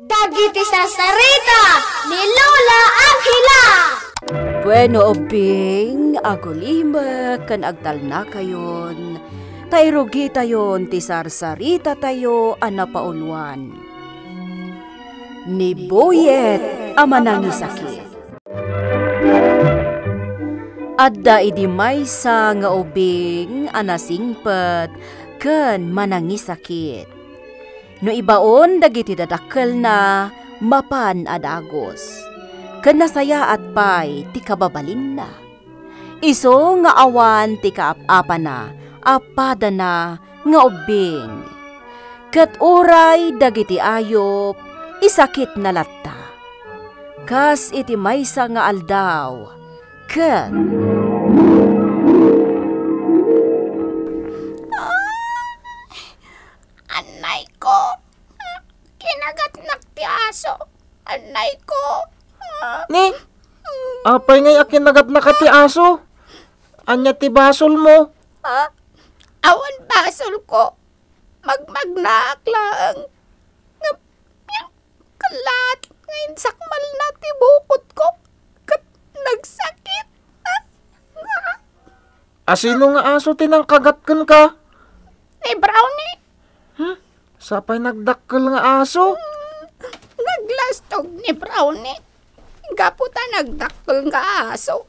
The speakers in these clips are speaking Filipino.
Dagiti sasarita ni Lola Angela. Bueno, obing, agulima kan agtal na kayon. Tayrogi tayon ti sarsarita tayo anapauluan. Ni Boyet ama nangisakit. Adda idi maysa nga ubing anasingpet ken manangisakit. No ibaon dagiti dadakkel na mapan adagos. Ken nasaya at pay ti kababalin na. Iso nga awan ti kaap-apa na, apada na nga ubing. Ket uray dagiti ayop, isakit na latta. Kas iti maysa nga aldaw, ket Anay ko, kinagat ti aso. Anay ko. Ni, apay ngay akin nagat na ka ti aso. Anya ti basol mo. Awan basol ko. Magmagnaak lang. Kalat. Ngayon sakmal na ti bukod ko. Kat nagsakit. Asino nga aso tinangkagatken ka? Ni Brownie. Sapay nagdakkel nga aso. Naglastog ni Brownie. Gaputa nagdakkel nga aso.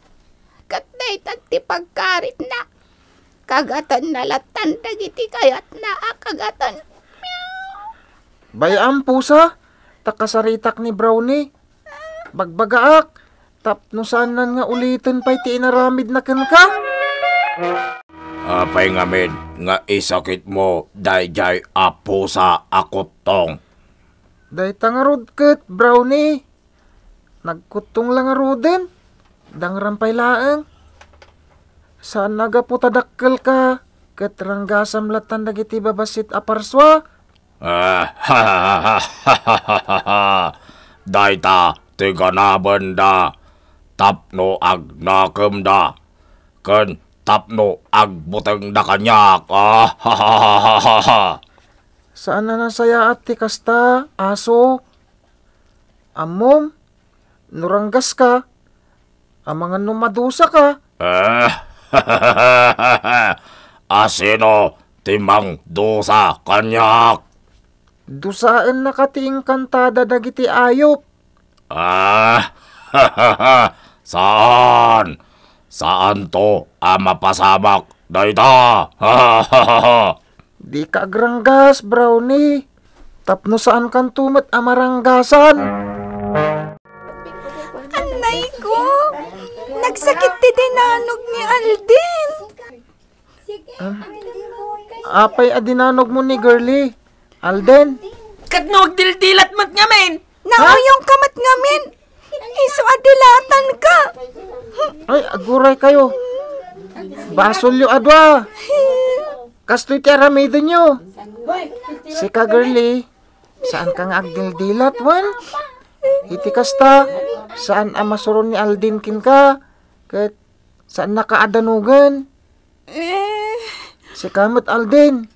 Kat daytan ti pagkarit na. Kagatan na latan dagiti kayat na kagatan. Bayaan pusa, takasaritak ni Brownie. Bagbagaak, tapnusanan nga ulitin pa'y ti inaramid na ken ka. Apay ngamin nga isakit mo dayjay apo sa akotong. Day tangarod ket, Brownie. Nagkutong lang aruden. Dangrampay laeng. Saan nagaputadakkel ka? Ket ranggasam latan dagiti babasit aparswa. Dayta tiganaban da. Tapno ag nakem da. Ken tapno agbuteng da kanyak. Saan na nasaya at ti kasta, aso? Amom, nuranggas ka. Amangan numadusa ka. Asino timang dosa kanyak. Dusaan na kating kantada dagiti ayop. Saan? Saan to mapasamak? Dayta. Di ka agranggas, Brownie. Tapno saan kan tumet amaranggasan. Anay ko. Nagsakit ti dinanog ni Alden. Apay adinanog mo ni girly. Alden. Kat no agdildilat mat ngamin. Nauyong kamat ngamin. Iso adilatan ka. Ay, aguray kayo. Basol yung adwa. Kasto'y ti aramidin nyo. Sika girly, saan ka nga agdildilat, wan? Iti kasta, saan amasuron ni Alden kin ka? Kat saan nakaadanugan? Sika mo't Alden,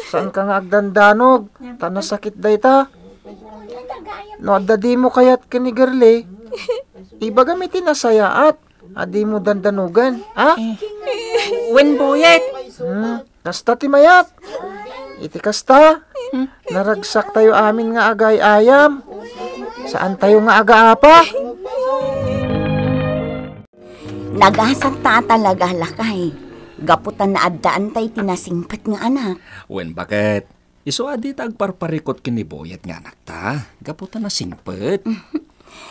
saan ka nga agdandanog? Tanasakit dayta. No, adadi mo kayat ka ni girly. Iba gamitin na sayaat. Adi mo dandanugan, ha? Wen Boyet. Kasta ti mayat. Iti kasta. Naragsak tayo amin nga agay ayam. Saan tayo nga aga-apa? Nagasat ta talaga lakay. Gaputan na addaan tay tinasingpet nga anak. Wen bakit? Iso adi tagparparikot kini Boyet nga anak ta. Gaputan na singpet.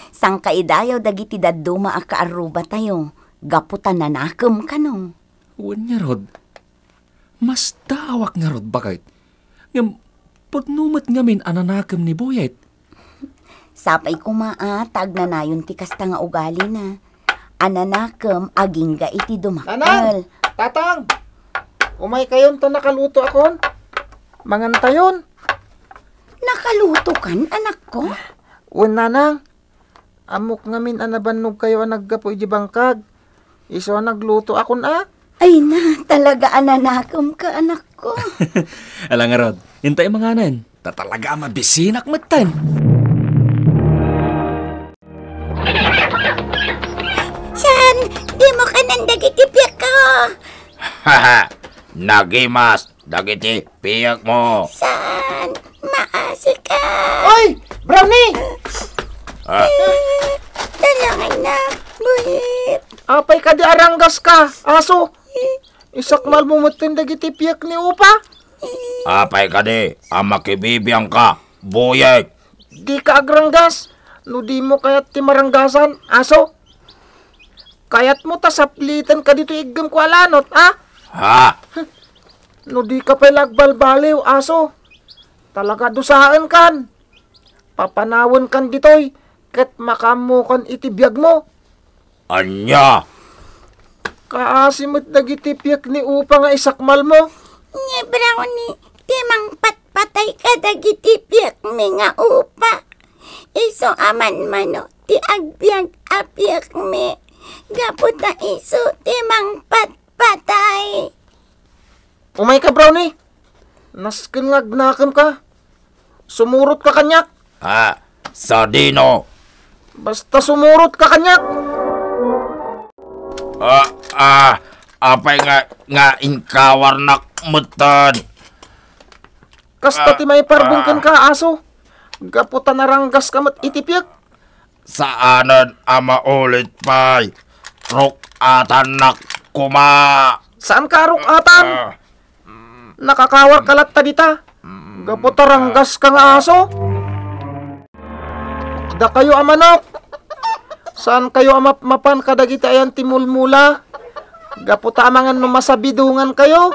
Sang kaidayaw dagiti dadduma a kaaruba tayo. Gaputan na nakem kanong. Wen nga rod. Mas daawak nga rod bakit? Ngam, putnumat ngamin ananakem ni Boyet. Sapay kumaa, tag na nayon ti kasta nga ugali na. Ananakem aging ga iti dumakal. Tanang! Tatang! Umay kayon to nakaluto akon. Mangantayon. Nakaluto kan, anak ko? Wen nanang. Amok ngamin anabannog kayo naggapo iji bangkag. Iso nagluto akon Ay na, talaga ananakem ka, anak ko. Alang nga rod, hintay manganan. Tatalaga mabisinak matan. Haha, nagimas, dagiti piyak mo. Saan? Maasi ka. Oy! Brownie! Ah, Dalangan na, Buyet. Apay ka di aranggas ka, aso! Isakmal mo matin dagiti piyak ni Upa? apay ka di, ang makibibiyang ka, buyek. Di ka agranggas. No di mo kayat ti maranggasan, aso. Kayat mo tasaplitan ka dito igam ko alanot, ha? Ha? No di ka pa'y lagbalbaliw, aso. Talaga dusaan kan. Papanawon kan ditoy. Ket makamu kan itibiyag mo. Anya? Kaasimot nagitipiyak ni Upa nga isakmal mo. Nga Brownie, timang patpatay ka dagiti piyak mi nga Upa. Iso aman mano, ti agbyag apiyak mi. Gaputa iso, timang patpatay. Umay ka, Brownie. Naskin nga gnakam ka. Sumurot ka kanyak. Ha? Sa dino? Basta sumurot ka kanyak. Apay nga inkawar nak mutan. Kasta ti may parbungkan ka, aso. Gaputa naranggas ka mat itipyak. Saanan ama ulit pay? Ruk atan nak kuma. Saan ka rukatan? Nakakawar kalat ta dita. Gaputa ranggas ka nga, aso. Da kayo amanok. Saan kayo mapan kadagiti ayan timulmula? Gaputa amangan no masabidungan kayo.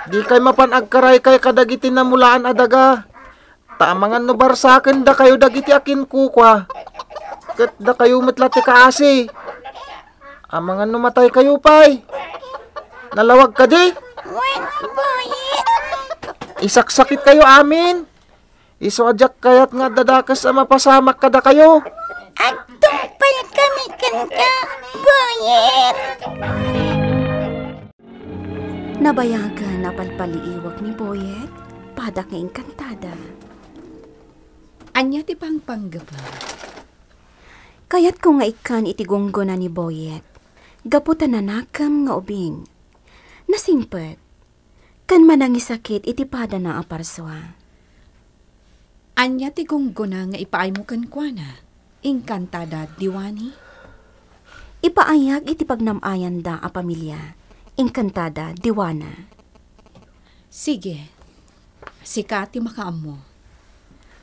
Di kay mapan agkaray kay kadagiti namulaan adaga. Tamangan no barsaken da kayo dagiti akin kukwa. Ket da kayo metlati kaasi. Amangan no matay kayo pay. Nalawag ka di? Isaksakit kayo amin. Isojak kayat nga dadakas sa mapasamak kada kayo. Agtumpal kami kan ka, Buyet. Nabayagan na palpaliiwag ni Boyet, padak nga engkantada. Anya ti pangpanggapa. Kayat ko nga ikan itigunggo na ni Boyet, gaputan na nakam nga ubing. Nasingpet, kan manangisakit itipada na aparswa. Anya ti gungguna nga ipaay mo kan kuana. Engkantada diwani. Ipaayag iti pagnamayan da a pamilya, engkantada diwana. Sige, sikati makaam mo.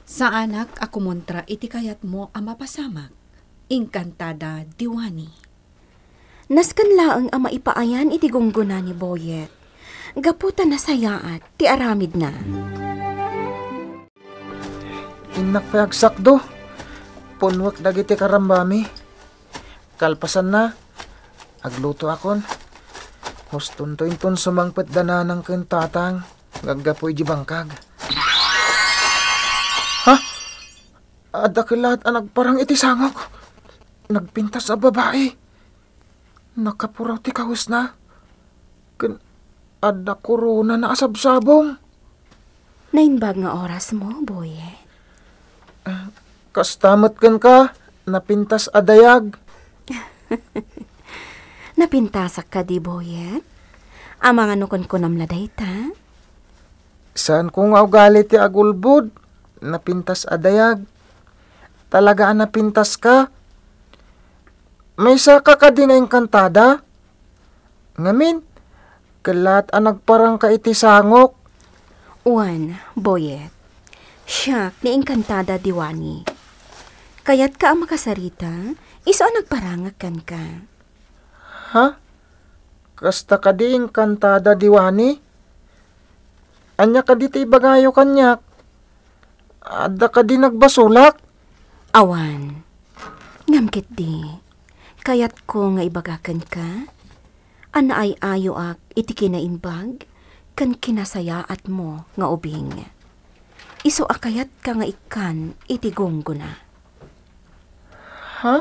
Sa anak ako montra iti kayat mo ang mapasamak. Engkantada diwani. Naskan laeng ang maipaayan iti gungguna ni Boyet. Gaputan na sayaat, ti aramid na. Inak payagsakdo. Punwak dagiti karambami. Kalpasan na. Agluto akon. Huston to inton sumangpet dananang kentatang. Gaggapoy di bangkag. Ha? Ada kilat anak parang iti sangok. Nagpintas sa babae. Nakapuraw ti kawis na. Ada korona na asabsabong. Nainbag nga oras mo, Boyet. Kastamat kan ka. Napintas adayag. Napintasak ka di, Boyet? Amang ano kon kunamladay ta? Saan ko nga ugali ti agulbud? Napintas adayag. Talaga napintas ka? May saka ka din ang kantada? Ngamin, kalat nagparang ka iti sangok. Uwan, Boyet. Siyak ni engkantada diwani. Kayat ka ang makasarita, iso ang nagparangakan ka. Ha? Kasta ka di engkantada diwani? Anya ka di ti ibagayo kanyak? Ada ka di nagbasulak? Awan, ngamkit di. Kayat ko nga ibagakan ka, ana ay ayo ak iti kinaimbag, kan kinasayaat mo nga ubing. Iso akayat ka nga ikan iti gunggo na. Ha?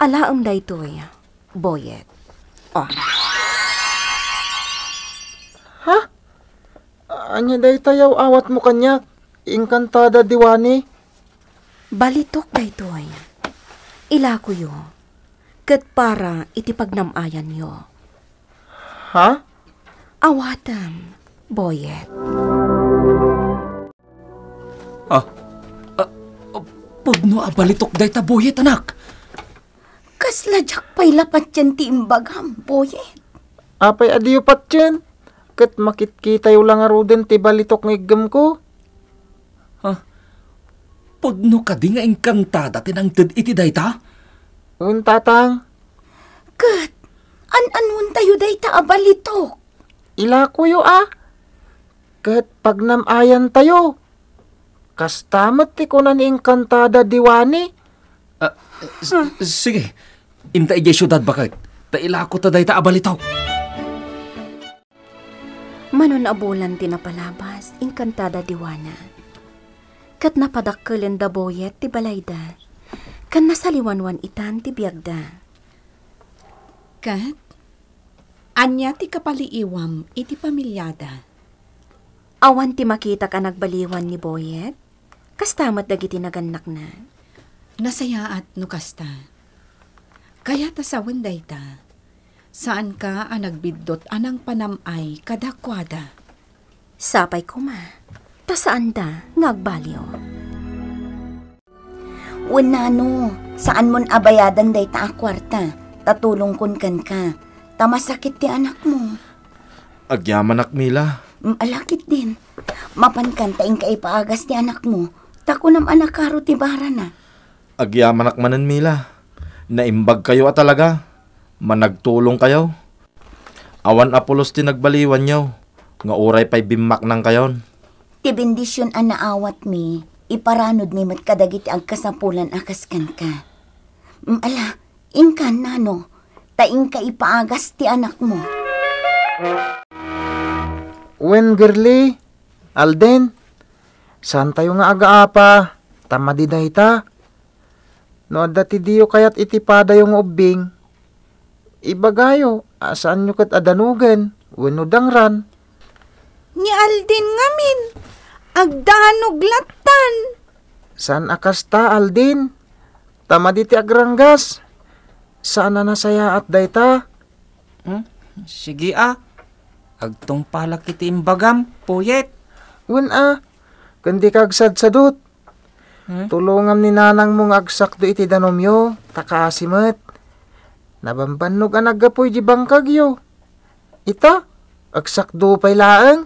Alaam daytoy, Boyet. Oh, Ha? Anya day tayaw awat mo kanyak? Engkantada diwani? balitok daytoy. Ila ko yo. ket para iti pagnamayan yo. Ha? Awatam, Boyet. Pudno abalitok dayta Boyet, anak. Kasladyak pa'y lapat yan ti imbagam, Boyet. Apay adiyo pat yan. Kat makit-kita yung lang aruden ti balitok ng igam ko. Pudno ka di nga engkantada tinangted iti dayta? Un tatang, Kat, an-anun tayo day ta abalitok. ila ko yo Kat pagnamayan tayo. Kastamat ti ko na ni engkantada diwani. Sige, inta ijay syudad bakit? Tailako ta dayta abalitaw. Manon abulan tinapalabas, engkantada diwana. Kat napadakkelin da Boyet ti balayda. Kan nasaliwanwan itan ti biyagda. Kat, anya ti kapaliiwam iti pamilyada. Awan ti makita ka nagbaliwan ni Boyet, kastamat dagiti naganak na. Nasayaat no kasta. Kaya tasawan dayta. Saan ka ang nagbiddot anang panamay kadakwada? Sapay ko ma, tasaan da ngagbaliw. Unano, saan mon abayadan day ta akwarta? Tatulong kun kan ka. Tamasakit ti anak mo. Agyaman Mila. Alakit din. Mapan kan taing kaipaagas ti anak mo. Takunam anak karo ti bara na. Agyaman manen Mila. Naimbag kayo talaga. Managtulong kayo. Awan apulos ti nagbaliwan nyo. Nga uray pa'y bimak ng kayon. Ti bendisyon ang naawat mi. Iparanod mi mat kadagiti agkasapulan akas kan ka. Ala, ingkan nano. Taing kaipaagas ti anak mo. Wen girly, Alden, saan tayo nga aga-apa? Tama di dayta. No dati diyo kayat itipada yung ubing. Ibagayo, saan nyo kat adanugan? Wen udangran. Ni Aldin ngamin, agdanog latan. Saan akasta, Aldin? Tama di ti agranggas. Saan na nasaya at dayta? Sige agtong palak iti imbagam, Boyet. Wen kundi kagsadsadot. Tulungam ni nanang mong agsakdo iti danomyo, takasimet. Nabambanog ang nagapoy di bangkagyo. Ita, agsakdo pa'y laang.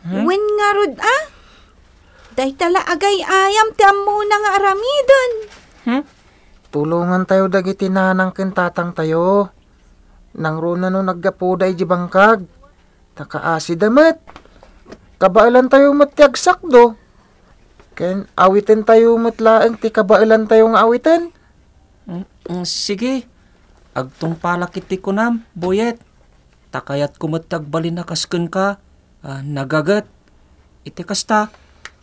Wen nga rod Daytala agay ayam ti ammo na nga aramidon. Tulungan tayo dagiti nanang kintatang tayo. Nang runa no naggapuday di bangkag. Takaasi damat. Kabailan tayo matiag sakdo. Ken awitin tayo matlaang ti kabailan tayo nga awitin. Sige, agtong palak iti kunam, Boyet. Takayat kumatagbali na kasken ka, nagagat. Iti kasta,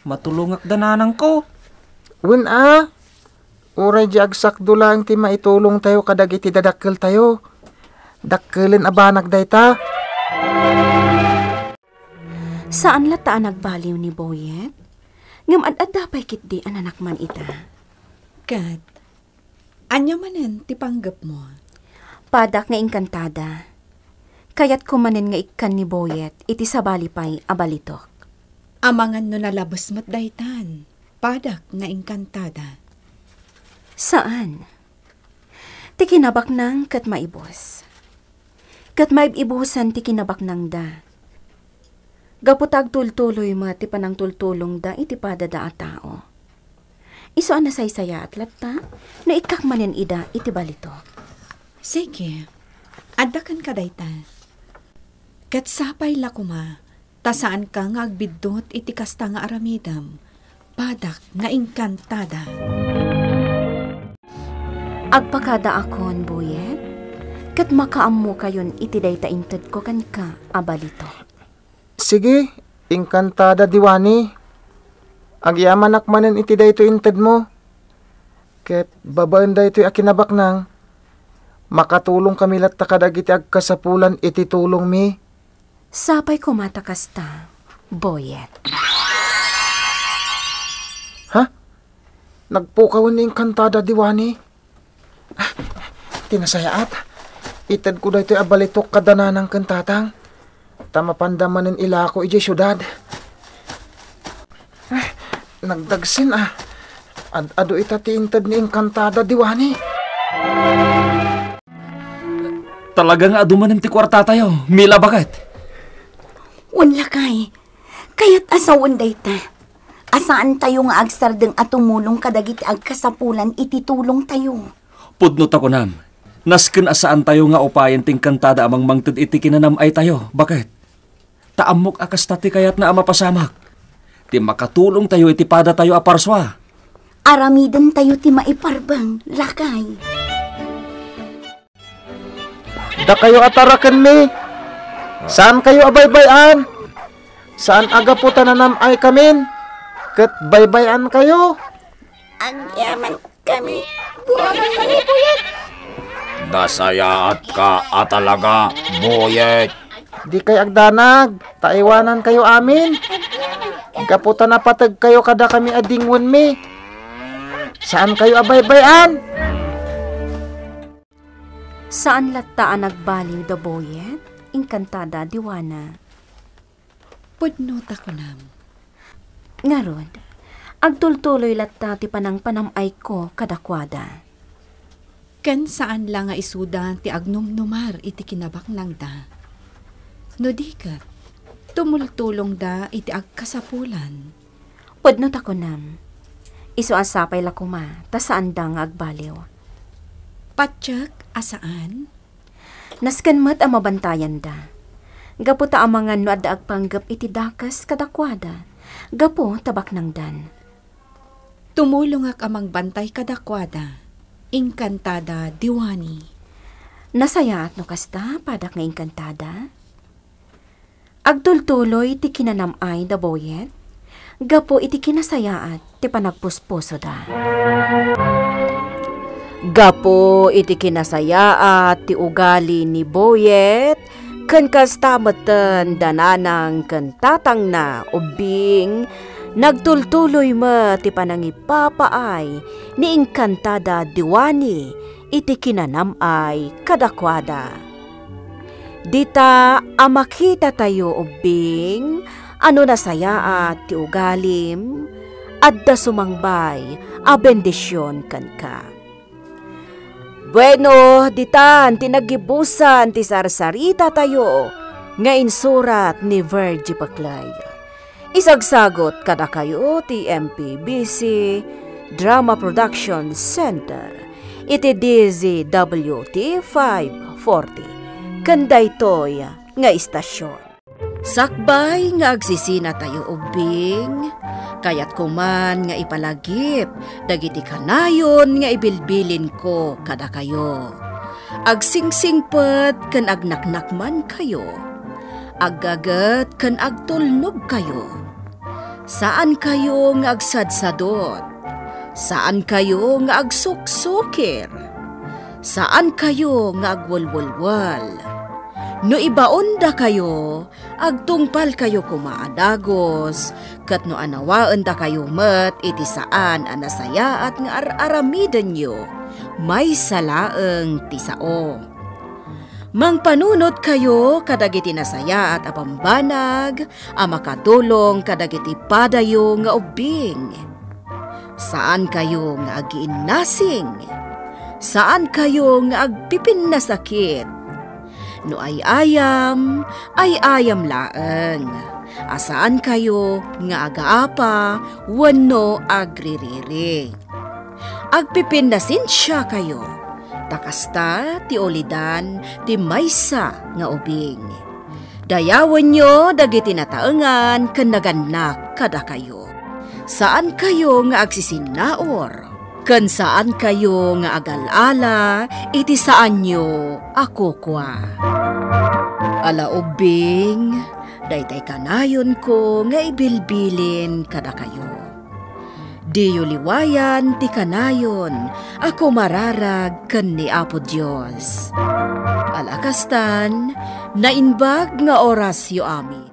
matulungak dananang ko. Wen uray di agsakdo lang ti maitulong tayo kadagiti dadakkel tayo. Dakkelin abanag dayta. Saan lataan nagbaliw ni Boyet? Ngam ad-adapay kitdi an anak man ita. Kat, anya manen ti panggap mo. Padak nga engkantada. Kayat kumanen nga ikan ni Boyet iti sabali pay abalitok. Amangan no nalabos mo't daytan. Padak nga engkantada. Saan? Ti kinabak nang kat maibos. Kat maibusan ti kinabak nang da. Gaputag tultuloy mo ti panang tultulong da iti padada a tao. Iso ang nasaysaya at latta na ikakmanen ida iti balito. Sige, adakan ka dayta. Kat sapay lakuma, tasaan ka nga agbiddot iti kasta nga aramidam. Padak nga engkantada. Agpakada akon, Boyet, kat makaammo kayon iti dayta inted ko kan ka abalito. Sige, engkantada diwani. Agyaman akmanen iti dayto inted mo. Ket babaan dayto akinabak nang makatulong kami latta kadagiti agkasapulan iti tulong mi. Sapay ko matakasta, Boyet. Nagpukawan ni engkantada diwani. tinasayaat. Itad ko dahito abalitok kadana ng kantatang. Tamapandaman ila ako iji syudad. Nagdagsin Ado itatiintad ni Encantada Diwani. Talagang adumanim ti kwarta tayo. Mila bakit? Wala kay. Kaya't asawan day ta. Asaan tayo nga agsardeng at tumulong kadagiti agkasapulan ititulong tayo. Pudnot ako nam. Nasken asaan tayo nga upayan ting kantada amang mangted iti kinanam ay tayo. Bakit? Taamok akas tati kayat na ama pasamak. Ti makatulong tayo iti pada tayo aparswa. Aramidan tayo ti maiparbang, lakay. Da kayo atarakan mi. Saan kayo abaybayan? Saan aga po tananam ay kamin? Kat baybayan kayo. Agyaman kami. Nasayaat ka talaga, Boyet. Di kay agdanag. Taiwanan kayo amin. Kaputa na patag kayo kada kami adingwan mi. Saan kayo abaybayan? Saan lataan nagbaliw da Boyet? Encantada Diwana. Pudnot ako nam. Ngarod, agtultuloy latta ti panamay ko kadakwada. Ken saan lang nga isuda ti agnumnumar iti kinabak nang da. No di kat, tumultulong da iti agkasapulan. Pudnot ako nam. Isu asapay lakuma, ta saan da nga agbaliw. Patsak, asaan? Nasken met ang mabantayan da. Gapo ta amangan no adda agpanggap iti dakas kadakwada. Gapo tabak nang dan. Tumulong ak amang bantay kadakwada. Encantada Diwani. Nasaya at no kasta padak nga Encantada. Agtultuloy ti kinanamay da Boyet. Gapo iti kinasayaat ti panagpuspuso da. Gapo iti kinasayaat ti ugali ni Boyet. Ken kastameten dananang ken tatang na ubing. Nagtultuloy mo ti panangipapaay ni Encantada Diwani iti kinanamay kadakwada. Dita amakita tayo ubing, ano nasayaat ti ugalim, adda sumangbay a bendisyon kanka. Bueno, ditan tinagibusan ti sarsarita tayo, nga insurat ni Virgie Paclay. Isagsagot kada kayo ti MPBC Drama Production Center. Iti DZWT 540. Kanday toy nga istasyon. Sakbay nga agsisina tayo ubing, kayat kuman nga ipalagip, dagiti kanayon nga ibilbilin ko kada kayo. Agsingsingpet ken agnaknakman kayo, aggagat ken agtulnog kayo. Saan kayo nga agsadsadot? Saan kayo nga agsuksukir? Saan kayo nga agwalwalwal? No ibaon da kayo, agtungpal kayo kumaadagos, kat no anawaan da kayo met iti saan anasaya at nga aramidan nyo, may salaeng tisao. Mangpanunot kayo kadagiti nasaya at apambanag, amakadulong kadagiti padayo nga ubing. Saan kayo nga agiinnasing? Saan kayo nga agpipin na sakit? No ay ayam laeng. Asaan kayo nga agaapa, wano agririri. Agpipin na sinsya kayo. Takasta ti olidan ti maysa nga ubing. Dayawan nyo dagiti nataengan ken naganak kada kayo. Saan kayo nga agsisinaor? Ken saan kayo nga agalala, iti saan nyo ako kwa. Ala ubing, daytay kanayon ko nga ibilbilin kada kayo. Diyo liwayan ti kanayon, ako mararag ken ni Apo Dios. Alakastan, nainbag nga orasyo amin.